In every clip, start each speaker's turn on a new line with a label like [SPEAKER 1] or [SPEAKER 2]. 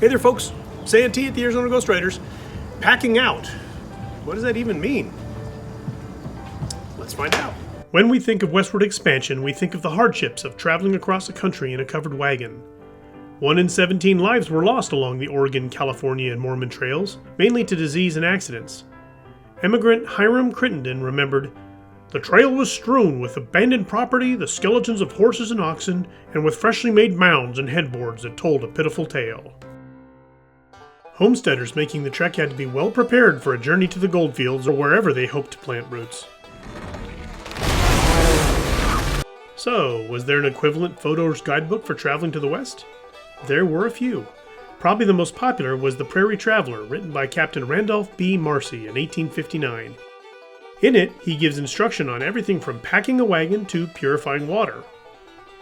[SPEAKER 1] Hey there, folks. Santee at the Arizona Ghostriders. Packing out. What does that even mean? Let's find out. When we think of westward expansion, we think of the hardships of traveling across the country in a covered wagon. 1 in 17 lives were lost along the Oregon, California, and Mormon trails, mainly to disease and accidents. Emigrant Hiram Crittenden remembered, "The trail was strewn with abandoned property, the skeletons of horses and oxen, and with freshly made mounds and headboards that told a pitiful tale." Homesteaders making the trek had to be well prepared for a journey to the goldfields or wherever they hoped to plant roots. So, was there an equivalent photo's guidebook for traveling to the West? There were a few. Probably the most popular was the Prairie Traveler, written by Captain Randolph B. Marcy in 1859. In it, he gives instruction on everything from packing a wagon to purifying water.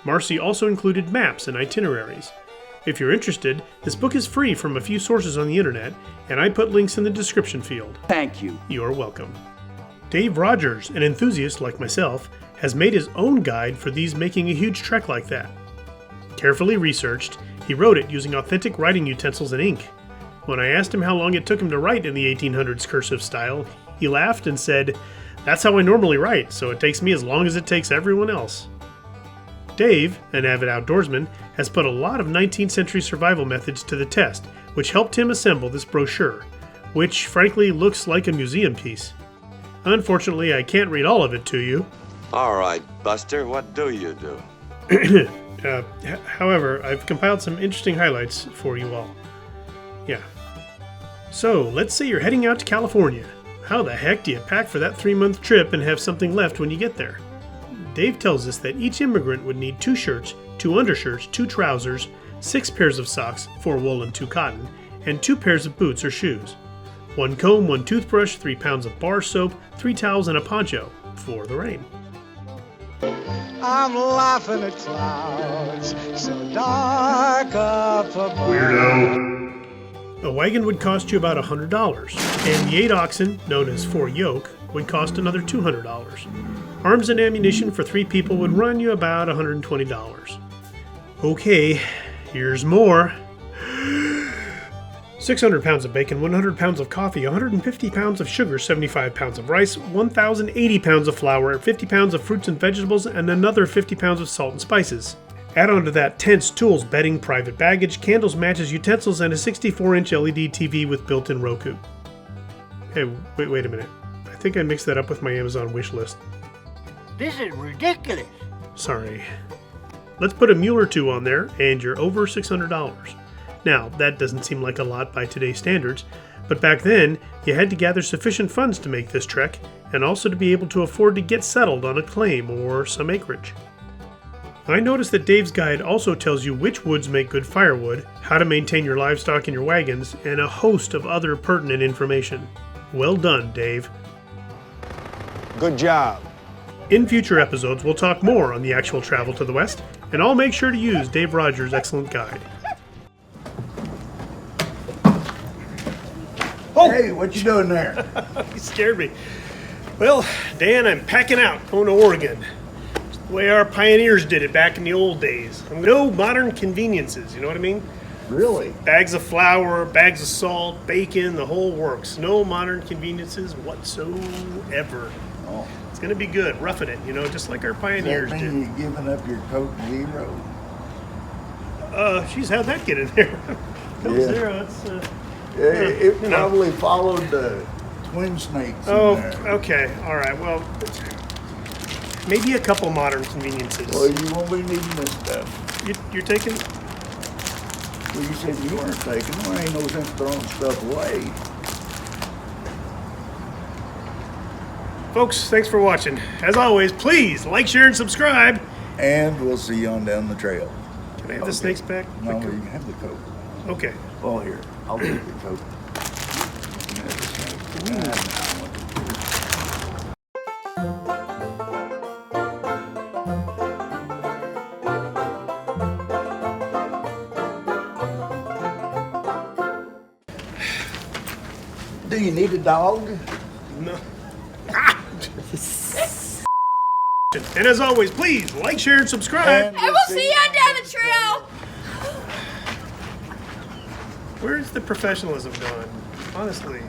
[SPEAKER 1] Marcy also included maps and itineraries. If you're interested, this book is free from a few sources on the internet, and I put links in the description field.
[SPEAKER 2] Thank you.
[SPEAKER 1] You're welcome. Dave Rogers, an enthusiast like myself, has made his own guide for these making a huge trek like that. Carefully researched, he wrote it using authentic writing utensils and ink. When I asked him how long it took him to write in the 1800s cursive style, he laughed and said, "That's how I normally write, so it takes me as long as it takes everyone else." Dave, an avid outdoorsman, has put a lot of 19th century survival methods to the test, which helped him assemble this brochure, which frankly looks like a museum piece. Unfortunately, I can't read all of it to you.
[SPEAKER 3] All right, Buster, what do you do?
[SPEAKER 1] However, I've compiled some interesting highlights for you all. Yeah. So, let's say you're heading out to California. How the heck do you pack for that 3-month trip and have something left when you get there? Dave tells us that each immigrant would need 2 shirts, 2 undershirts, 2 trousers, 6 pairs of socks, 4 wool and 2 cotton, and 2 pairs of boots or shoes. 1 comb, 1 toothbrush, 3 pounds of bar soap, 3 towels, and a poncho for the rain.
[SPEAKER 4] I'm laughing at clouds so dark up above.
[SPEAKER 1] Weirdo. A wagon would cost you about $100, and the 8 oxen, known as 4 yoke, would cost another $200. Arms and ammunition for 3 people would run you about $120. Okay, here's more. 600 pounds of bacon, 100 pounds of coffee, 150 pounds of sugar, 75 pounds of rice, 1,080 pounds of flour, 50 pounds of fruits and vegetables, and another 50 pounds of salt and spices. Add on to that tents, tools, bedding, private baggage, candles, matches, utensils, and a 64-inch LED TV with built-in Roku. Hey, wait a minute. I think I mixed that up with my Amazon wish list.
[SPEAKER 2] This is ridiculous.
[SPEAKER 1] Sorry. Let's put a mule or 2 on there, and you're over $600. Now, that doesn't seem like a lot by today's standards, but back then, you had to gather sufficient funds to make this trek, and also to be able to afford to get settled on a claim or some acreage. I noticed that Dave's guide also tells you which woods make good firewood, how to maintain your livestock in your wagons, and a host of other pertinent information. Well done, Dave.
[SPEAKER 4] Good job.
[SPEAKER 1] In future episodes, we'll talk more on the actual travel to the West, and I'll make sure to use Dave Rogers' excellent guide.
[SPEAKER 5] Oh. Hey, what you doing there?
[SPEAKER 1] You scared me. Well, Dan, I'm packing out, going to Oregon. Just the way our pioneers did it back in the old days. No modern conveniences, you know what I mean?
[SPEAKER 5] Really?
[SPEAKER 1] Bags of flour, bags of salt, bacon, the whole works. No modern conveniences whatsoever.
[SPEAKER 5] Oh.
[SPEAKER 1] It's going to be good, roughing it, just like our pioneers
[SPEAKER 5] Does that
[SPEAKER 1] did.
[SPEAKER 5] mean you're giving up your Coke Zero?
[SPEAKER 1] She's how'd that get in there? Coke
[SPEAKER 5] Yeah.
[SPEAKER 1] Zero, it's...
[SPEAKER 5] It probably followed the twin snakes in there.
[SPEAKER 1] Okay, all right. Well, maybe a couple modern conveniences.
[SPEAKER 5] Well, you won't be needing this stuff.
[SPEAKER 1] You're taking...
[SPEAKER 5] Well, you said you weren't taking them. There ain't no sense throwing stuff away.
[SPEAKER 1] Folks, thanks for watching. As always, please like, share, and subscribe.
[SPEAKER 5] And we'll see you on down the trail.
[SPEAKER 1] Can I have the snakes back?
[SPEAKER 5] No, you can have the Coke.
[SPEAKER 1] Okay.
[SPEAKER 5] Well, here, I'll take the Coke. Do you need a dog?
[SPEAKER 1] No. And as always, please like, share, and subscribe.
[SPEAKER 6] And we'll see you on down the trail.
[SPEAKER 1] Where's the professionalism gone? Honestly.